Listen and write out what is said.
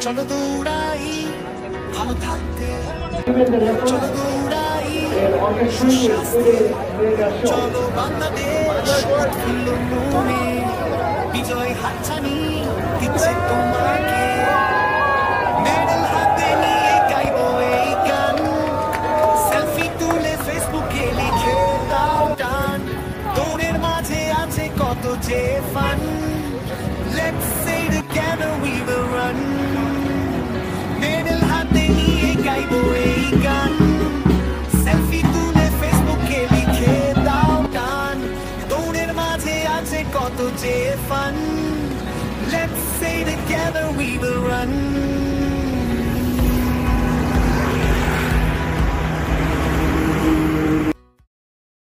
চলো দৌড়াই ভালো থাকতে, চলো দৌড়াই সুস্বাস্থ্যে, চলো বাংলাদেশ উৎফুল্ল মনে, বিজয় হাতছানি দিচ্ছে তোমাকে, মেডেল হাতে নিয়ে গাইবো এই গান, সেলফি তুলে ফেসবুকে লিখে দাও টান, দৌড়ের মাঝে আছে কত যে fun, let's say together we will run, medal হাতে নিয়ে গাইবো এই গান, সেলফি তুলে ফেসবুকে লিখে দাও টান, দৌড়ের মাঝে আছে কত যে fun, let's say together we will run.